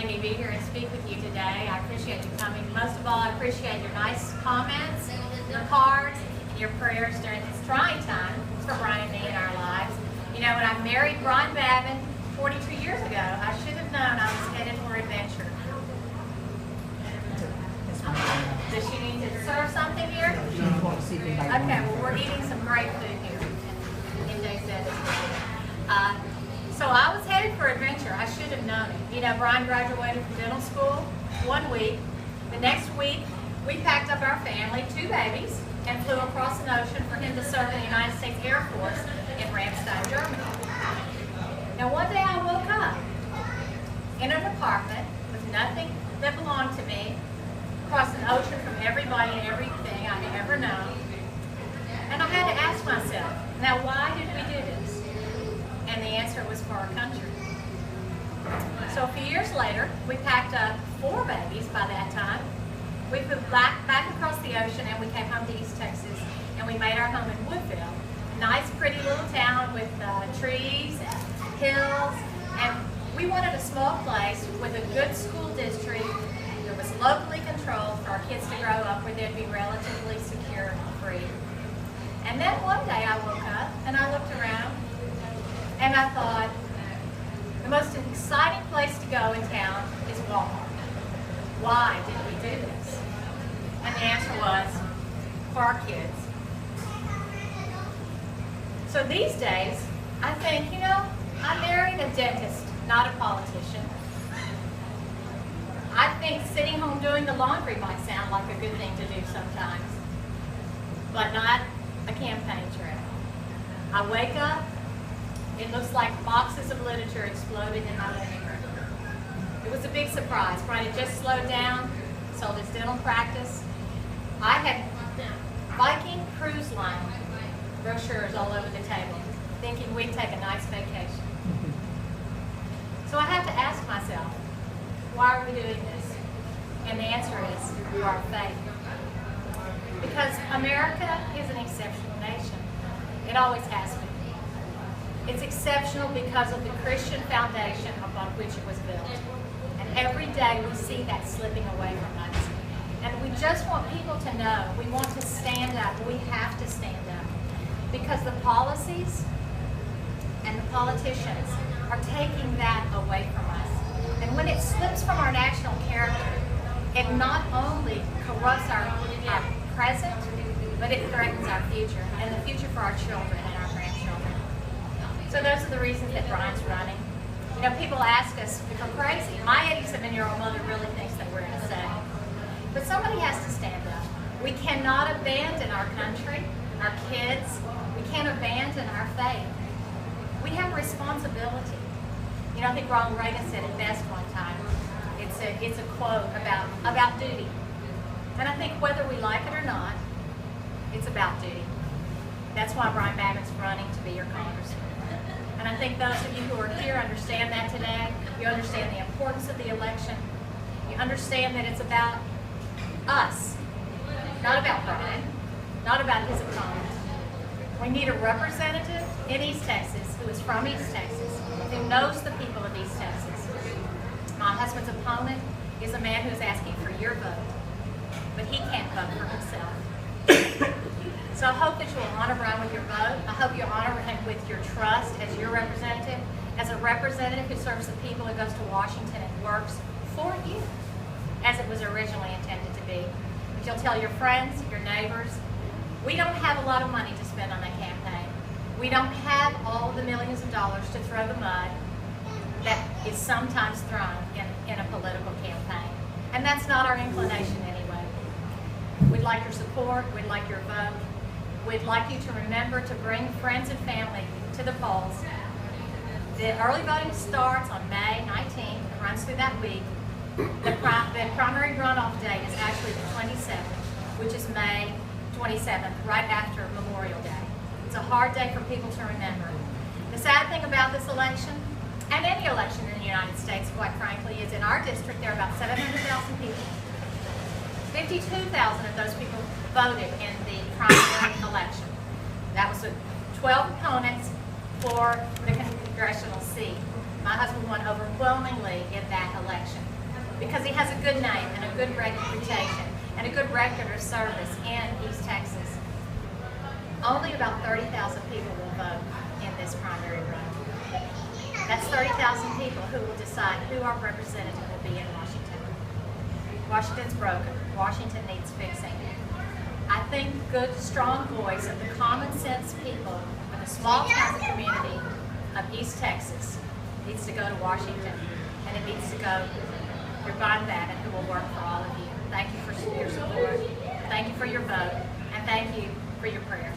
letting me be here and speak with you today. I appreciate you coming. Most of all, I appreciate your nice comments, your cards, and your prayers during this trying time for Brian and me in our lives. You know, when I married Brian Babin 42 years ago, I should have known I was headed for adventure. Does she need to serve something here? Okay, well, we're eating some great food here in DayZ. So I was headed for adventure. I should have known it. You know, Brian graduated from dental school 1 week. The next week, we packed up our family, 2 babies, and flew across an ocean for him to serve in the United States Air Force in Ramstein, Germany. Now, one day I woke up in an apartment with nothing that belonged to me, across an ocean from everybody and everything I had ever known. And I had to ask myself, now why did we do this? And the answer was for our country. So a few years later, we packed up 4 babies by that time. We moved back across the ocean and we came home to East Texas and we made our home in Woodville. A nice, pretty little town with trees and hills. And we wanted a small place with a good school district that was locally controlled for our kids to grow up where they'd be relatively secure and free. And then one day I woke up and I looked around and I thought, the most exciting place to go in town is Walmart. Why did we do this? And the answer was, for our kids. So these days, I think, you know, I married a dentist, not a politician. I think sitting home doing the laundry might sound like a good thing to do sometimes, but not a campaign trail. I wake up, it looks like boxes of literature exploded in my living room. It was a big surprise. Brian had just slowed down, sold his dental practice. I had Viking Cruise Line brochures all over the table, thinking we'd take a nice vacation. So I have to ask myself, why are we doing this? And the answer is our faith. Because America is an exceptional nation. It always has been. It's exceptional because of the Christian foundation upon which it was built. And every day we see that slipping away from us. And we just want people to know, we want to stand up, we have to stand up. Because the policies and the politicians are taking that away from us. And when it slips from our national character, it not only corrupts our present, but it threatens our future, and the future for our children and our grandchildren. So those are the reasons that Brian's running. You know, people ask us if we're crazy. My 87-year-old mother really thinks that we're insane. But somebody has to stand up. We cannot abandon our country, our kids. We can't abandon our faith. We have a responsibility. You know, I think Ronald Reagan said it best one time. It's a quote about duty. And I think whether we like it or not, it's about duty. That's why Brian Babin's running to be your congressman. And I think those of you who are here understand that today. You understand the importance of the election. You understand that it's about us, not about Brian, not about his opponent. We need a representative in East Texas who is from East Texas, who knows the people of East Texas. My husband's opponent is a man who is asking for your vote, but he can't vote for himself. So I hope that you'll honor Brian with your vote. I hope you'll honor him with your trust as your representative, as a representative who serves the people, who goes to Washington and works for you, as it was originally intended to be. But you'll tell your friends, your neighbors, we don't have a lot of money to spend on that campaign. We don't have all the millions of dollars to throw the mud that is sometimes thrown in a political campaign. And that's not our inclination anyway. We'd like your support, we'd like your vote. We'd like you to remember to bring friends and family to the polls. The early voting starts on May 19th and runs through that week. The primary runoff date is actually the 27th, which is May 27th, right after Memorial Day. It's a hard day for people to remember. The sad thing about this election, and any election in the United States, quite frankly, is in our district there are about 700,000 people. 52,000 of those people voted in the primary election. That was 12 opponents for the congressional seat. My husband won overwhelmingly in that election. because he has a good name and a good reputation and a good record of service in East Texas. Only about 30,000 people will vote in this primary run. That's 30,000 people who will decide who our representative will be in Washington. Washington's broken. Washington needs fixing. I think good, strong voice of the common sense people of the small town community of East Texas needs to go to Washington, and it needs to go through Babin, who will work for all of you. Thank you for your support. Thank you for your vote, and thank you for your prayers.